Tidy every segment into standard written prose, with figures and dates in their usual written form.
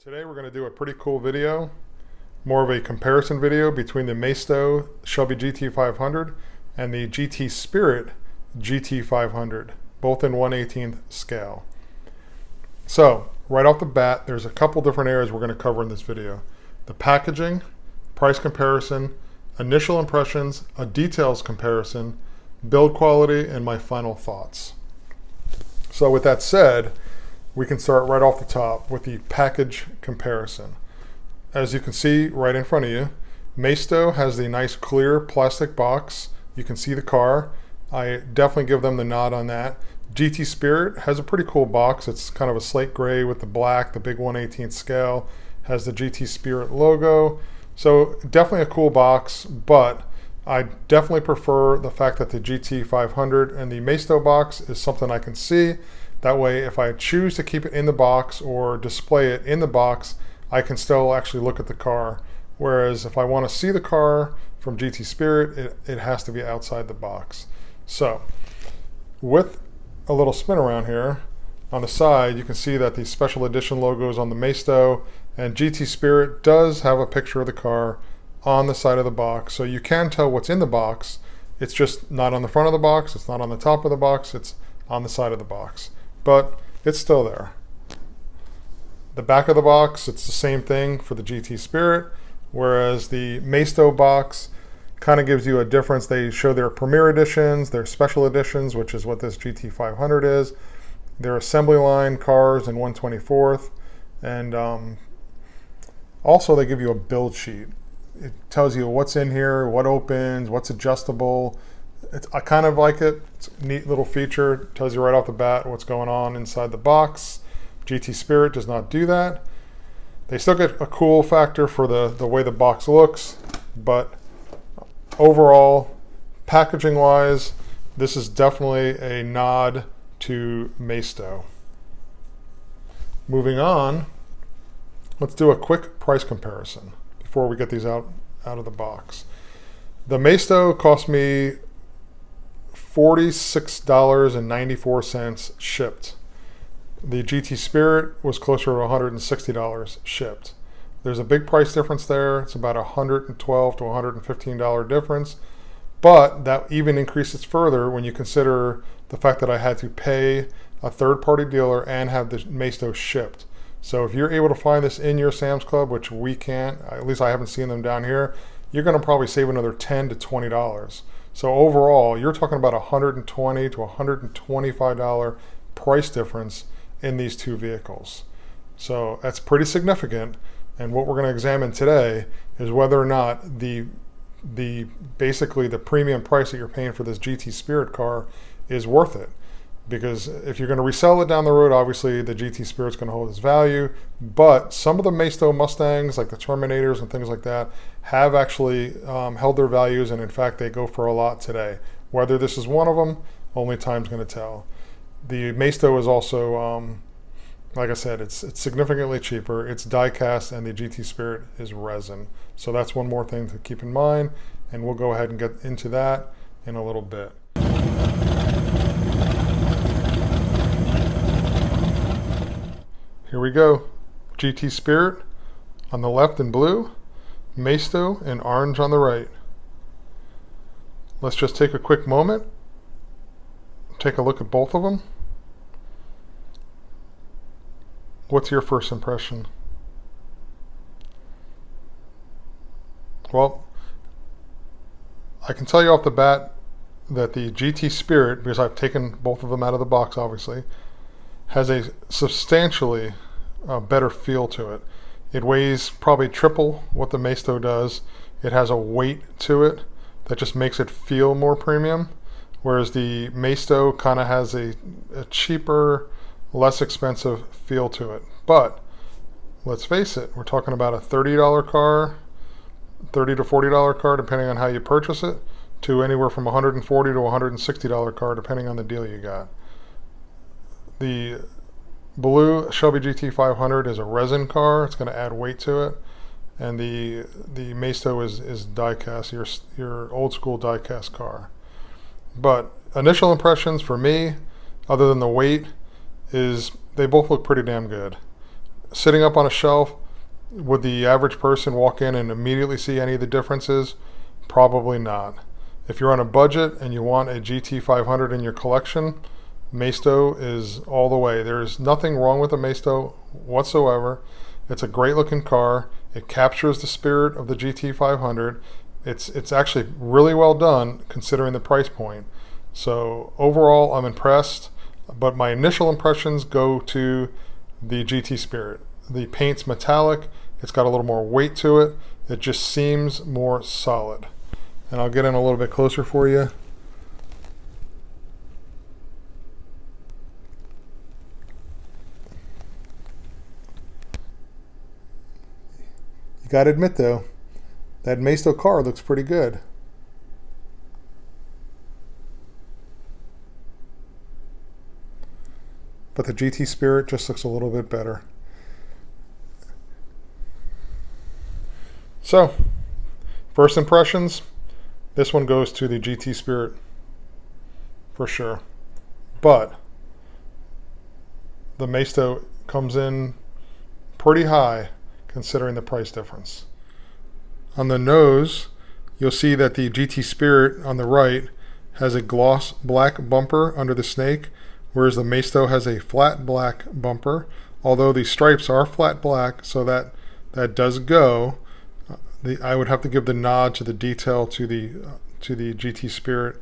Today we're going to do a pretty cool video, more of a comparison video between the Maisto Shelby GT500 and the GT Spirit GT500, both in 1/18th scale. So, right off the bat, there's a couple different areas we're going to cover in this video. The packaging, price comparison, initial impressions, a details comparison, build quality, and my final thoughts. So with that said, we can start right off the top with the package comparison. As you can see right in front of you, Maisto has the nice clear plastic box. You can see the car. I definitely give them the nod on that. GT Spirit has a pretty cool box. It's kind of a slate gray with the black, the big 1/18th scale, has the GT Spirit logo. So definitely a cool box, but I definitely prefer the fact that the GT500 and the Maisto box is something I can see. That way, if I choose to keep it in the box or display it in the box, I can still actually look at the car. Whereas if I want to see the car from GT Spirit, it has to be outside the box. So, with a little spin around here, on the side, you can see that the special edition logo is on the Maisto, and GT Spirit does have a picture of the car on the side of the box. So you can tell what's in the box. It's just not on the front of the box, it's not on the top of the box, it's on the side of the box. But it's still there. The back of the box, it's the same thing for the GT Spirit, whereas the Maisto box kind of gives you a difference. They show their Premier Editions, their Special Editions, which is what this GT500 is, their assembly line cars in 1/24th, and also they give you a build sheet. It tells you what's in here, what opens, what's adjustable. I kind of like it. It's a neat little feature. It tells you right off the bat what's going on inside the box. GT Spirit does not do that. They still get a cool factor for the way the box looks, but overall, packaging wise, this is definitely a nod to Maisto. Moving on, let's do a quick price comparison before we get these out of the box. The Maisto cost me $46.94 shipped. The GT Spirit was closer to $160 shipped. There's a big price difference there. It's about $112 to $115 difference, but that even increases further when you consider the fact that I had to pay a third-party dealer and have the Maisto shipped. So if you're able to find this in your Sam's Club, which we can't, at least I haven't seen them down here, you're going to probably save another $10 to $20. So overall, you're talking about $120 to $125 price difference in these two vehicles. So that's pretty significant. And what we're going to examine today is whether or not the basically the premium price that you're paying for this GT Spirit car is worth it. Because if you're going to resell it down the road, obviously the GT Spirit's going to hold its value. But some of the Maisto Mustangs, like the Terminators and things like that, have actually held their values, and in fact they go for a lot today. Whether this is one of them, only time's going to tell. The Maisto is also, like I said, it's significantly cheaper. It's die cast, and the GT Spirit is resin. So that's one more thing to keep in mind, and we'll go ahead and get into that in a little bit. Here we go. GT Spirit on the left in blue, Maisto in orange on the right. Let's just take a quick moment, take a look at both of them. What's your first impression? Well, I can tell you off the bat that the GT Spirit, because I've taken both of them out of the box obviously, has a substantially better feel to it. It weighs probably triple what the Maisto does. It has a weight to it that just makes it feel more premium, whereas the Maisto kind of has a cheaper, less expensive feel to it. But let's face it, we're talking about a $30 car, $30 to $40 car depending on how you purchase it, to anywhere from $140 to $160 car depending on the deal you got. The blue Shelby GT500 is a resin car. It's going to add weight to it. And the Maisto is die cast, your old school die cast car. But initial impressions for me, other than the weight, is they both look pretty damn good. sitting up on a shelf, would the average person walk in and immediately see any of the differences? Probably not. If you're on a budget and you want a GT500 in your collection, Maisto is all the way. There's nothing wrong with a Maisto whatsoever. It's a great looking car. It captures the spirit of the GT500. It's actually really well done considering the price point. So overall, I'm impressed, but my initial impressions go to the GT Spirit. The paint's metallic. It's got a little more weight to it. It just seems more solid. And I'll get in a little bit closer for you. You gotta admit though, that Maisto car looks pretty good. But the GT Spirit just looks a little bit better. So, first impressions, this one goes to the GT Spirit for sure. But the Maisto comes in pretty high considering the price difference. On the nose, you'll see that the GT Spirit on the right has a gloss black bumper under the snake, whereas the Maisto has a flat black bumper, although the stripes are flat black, so that does go. I would have to give the nod to the detail to the GT Spirit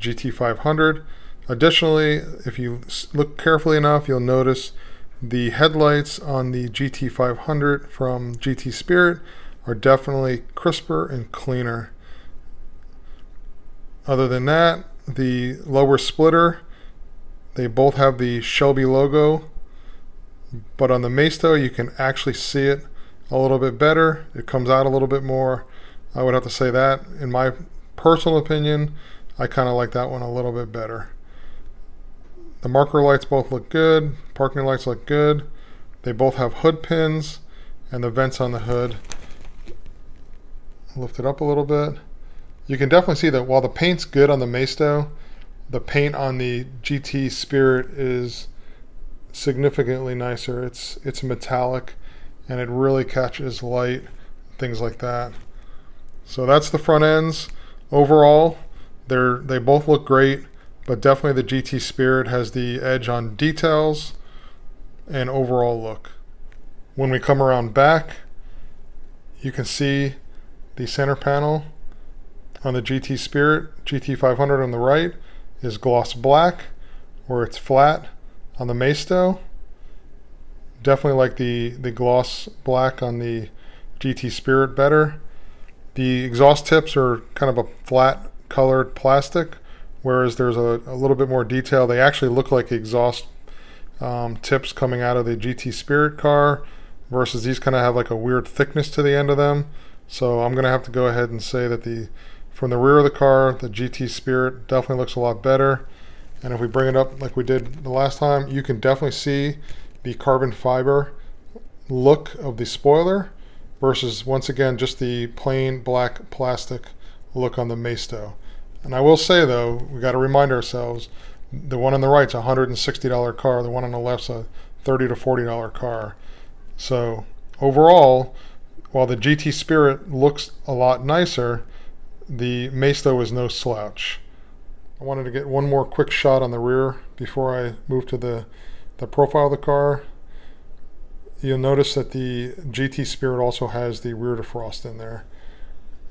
GT500. Additionally, if you look carefully enough, you'll notice the headlights on the GT500 from GT Spirit are definitely crisper and cleaner. Other than that, the lower splitter, they both have the Shelby logo, but on the Maisto you can actually see it a little bit better. It comes out a little bit more. I would have to say that, in my personal opinion, I kind of like that one a little bit better. The marker lights both look good. Parking lights look good. They both have hood pins and the vents on the hood. Lift it up a little bit. You can definitely see that while the paint's good on the Maisto, the paint on the GT Spirit is significantly nicer. It's metallic and it really catches light, things like that. So that's the front ends. Overall, they both look great, but definitely the GT Spirit has the edge on details and overall look. When we come around back, you can see the center panel on the GT Spirit GT500 on the right is gloss black, where it's flat on the Maisto. Definitely like the gloss black on the GT Spirit better. The exhaust tips are kind of a flat colored plastic, whereas there's a little bit more detail. They actually look like exhaust tips coming out of the GT Spirit car, versus these kind of have like a weird thickness to the end of them. So I'm going to have to go ahead and say that from the rear of the car, the GT Spirit definitely looks a lot better. And if we bring it up like we did the last time, you can definitely see the carbon fiber look of the spoiler versus, once again, just the plain black plastic look on the Maisto. And I will say though, we got to remind ourselves, the one on the right's a $160 car, the one on the left's a $30 to $40 car. So overall, while the GT Spirit looks a lot nicer, the Maisto is no slouch. I wanted to get one more quick shot on the rear before I move to the profile of the car. You'll notice that the GT Spirit also has the rear defrost in there.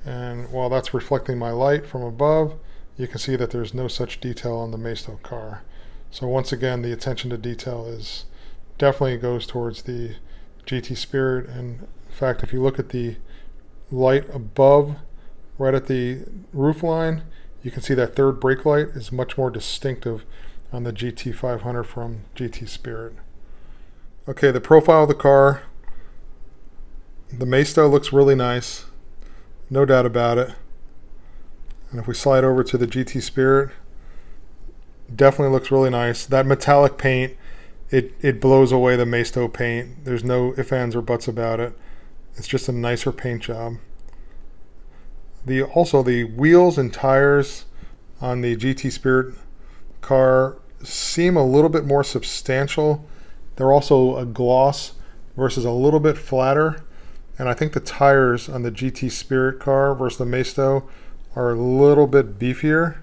And while that's reflecting my light from above, you can see that there's no such detail on the Maisto car. So once again, the attention to detail definitely goes towards the GT Spirit. And in fact, if you look at the light above, right at the roof line, you can see that third brake light is much more distinctive on the GT500 from GT Spirit. Okay, the profile of the car. The Maisto looks really nice, no doubt about it. And if we slide over to the GT Spirit, definitely looks really nice. That metallic paint, it blows away the Maisto paint. There's no ifs, ands, or buts about it. It's just a nicer paint job. Also, the wheels and tires on the GT Spirit car seem a little bit more substantial. They're also a gloss versus a little bit flatter. And I think the tires on the GT Spirit car versus the Maisto are a little bit beefier.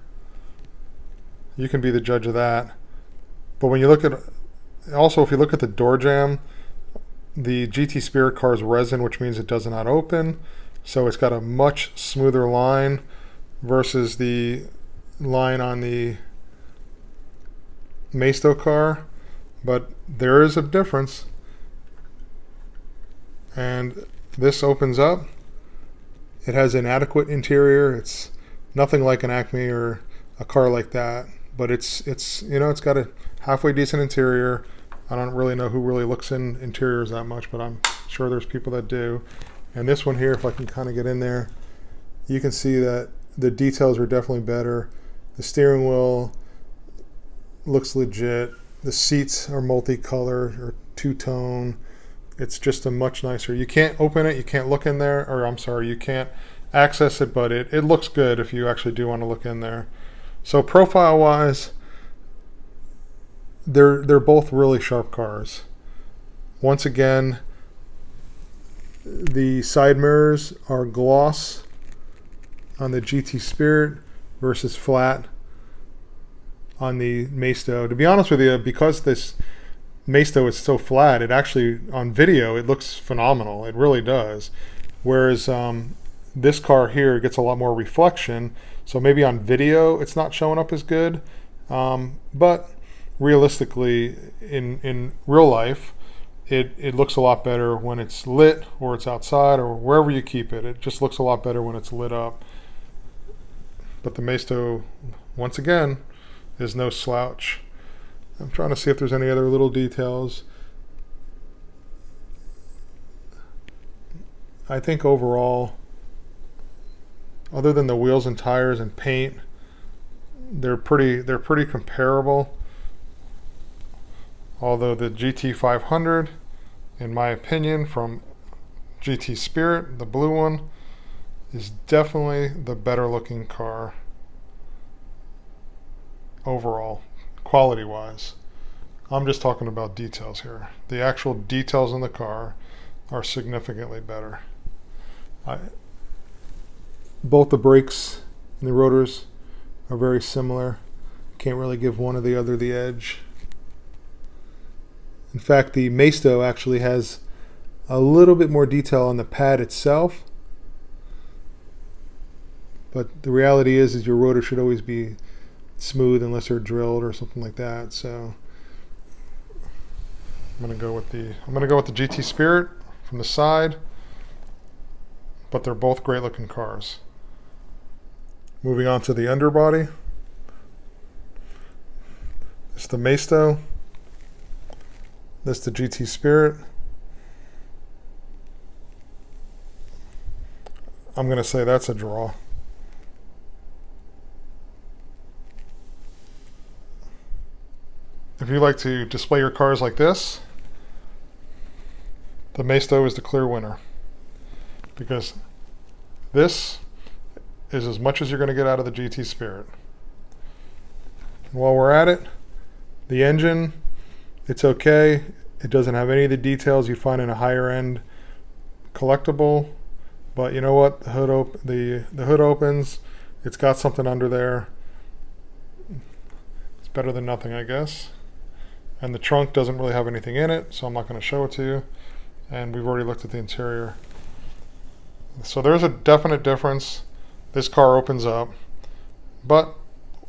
You can be the judge of that. But when you look at, also if you look at the door jamb, the GT Spirit car is resin, which means it does not open. So it's got a much smoother line versus the line on the Maisto car. But there is a difference. And this opens up. It has an adequate interior. It's nothing like an Acme or a car like that, but it's it's got a halfway decent interior. I don't really know who really looks in interiors that much, but I'm sure there's people that do. And this one here, if I can kind of get in there, you can see that the details are definitely better. The steering wheel looks legit. The seats are multicolored or two-tone. It's just a much nicer. You can't open it, you can't look in there, or I'm sorry, you can't access it, but it looks good if you actually do want to look in there. So profile-wise, they're both really sharp cars. Once again, the side mirrors are gloss on the GT Spirit versus flat on the Maisto. To be honest with you, because this Maisto is so flat, it actually, on video, it looks phenomenal. It really does. Whereas this car here gets a lot more reflection. So maybe on video, it's not showing up as good. But realistically, in real life, it looks a lot better when it's lit or it's outside or wherever you keep it. It just looks a lot better when it's lit up. But the Maisto, once again, is no slouch. I'm trying to see if there's any other little details. I think overall, other than the wheels and tires and paint, they're pretty comparable. Although the GT500, in my opinion, from GT Spirit, the blue one, is definitely the better looking car overall, quality wise. I'm just talking about details here. The actual details in the car are significantly better. Both the brakes and the rotors are very similar. Can't really give one or the other the edge. In fact, the Maisto actually has a little bit more detail on the pad itself. But the reality is your rotor should always be smooth unless they're drilled or something like that. So I'm gonna go with the GT Spirit from the side, but they're both great looking cars. Moving on to the underbody. It's the Maisto. That's the GT Spirit. I'm gonna say that's a draw. If you like to display your cars like this, the Maisto is the clear winner, because this is as much as you're going to get out of the GT Spirit. And while we're at it, the engine, it's okay. It doesn't have any of the details you'd find in a higher end collectible, but you know what? The hood opens. It's got something under there. It's better than nothing, I guess. And the trunk doesn't really have anything in it, so I'm not going to show it to you. And we've already looked at the interior. So there's a definite difference. This car opens up, but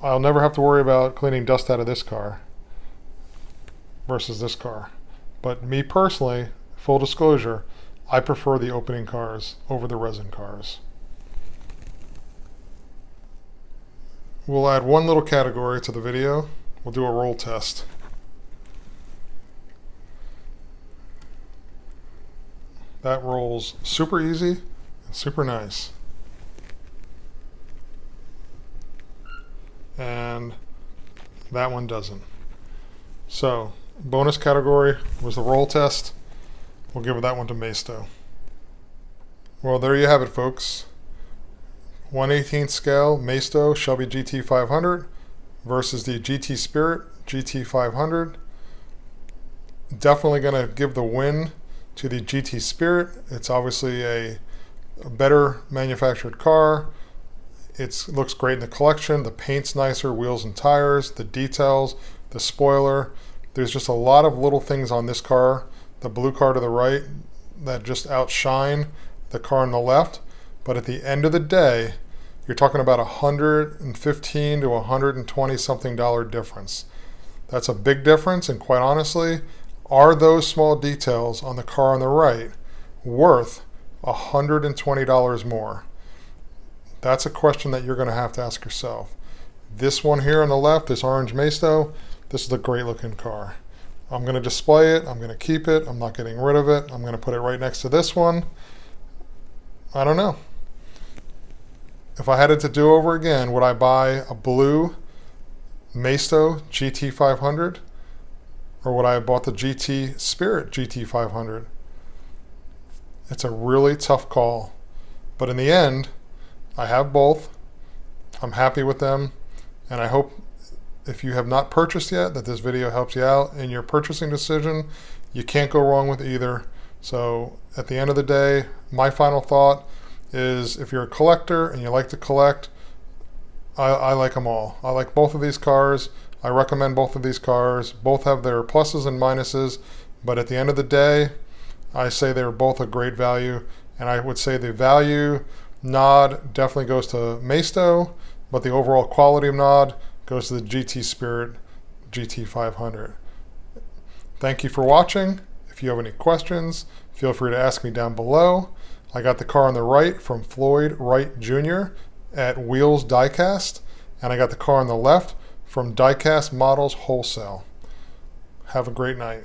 I'll never have to worry about cleaning dust out of this car versus this car. But me personally, full disclosure, I prefer the opening cars over the resin cars. We'll add one little category to the video. We'll do a roll test. That rolls super easy and super nice. And that one doesn't. So, bonus category was the roll test. We'll give that one to Maisto. Well, there you have it, folks. 1/18 scale Maisto Shelby GT500 versus the GT Spirit GT500. Definitely going to give the win to the GT Spirit. It's obviously a better manufactured car. It looks great in the collection. The paint's nicer, wheels and tires, the details, the spoiler. There's just a lot of little things on this car, the blue car to the right, that just outshine the car on the left. But at the end of the day, you're talking about $115 to $120 something difference. That's a big difference, and quite honestly, are those small details on the car on the right worth $120 more? That's a question that you're going to have to ask yourself. This one here on the left, this orange Maisto, this is a great looking car. I'm going to display it. I'm going to keep it. I'm not getting rid of it. I'm going to put it right next to this one. I don't know. If I had it to do over again, would I buy a blue Maisto GT500? Or would I have bought the GT Spirit GT500? It's a really tough call. But in the end, I have both. I'm happy with them. And I hope if you have not purchased yet, that this video helps you out in your purchasing decision. You can't go wrong with either. So at the end of the day, my final thought is, if you're a collector and you like to collect, I like them all. I like both of these cars. I recommend both of these cars. Both have their pluses and minuses, but at the end of the day, I say they're both a great value. And I would say the value nod definitely goes to Maisto, but the overall quality of nod goes to the GT Spirit GT500. Thank you for watching. If you have any questions, feel free to ask me down below. I got the car on the right from Floyd Wright Jr. at Wheels Diecast, and I got the car on the left from Diecast Models Wholesale. Have a great night.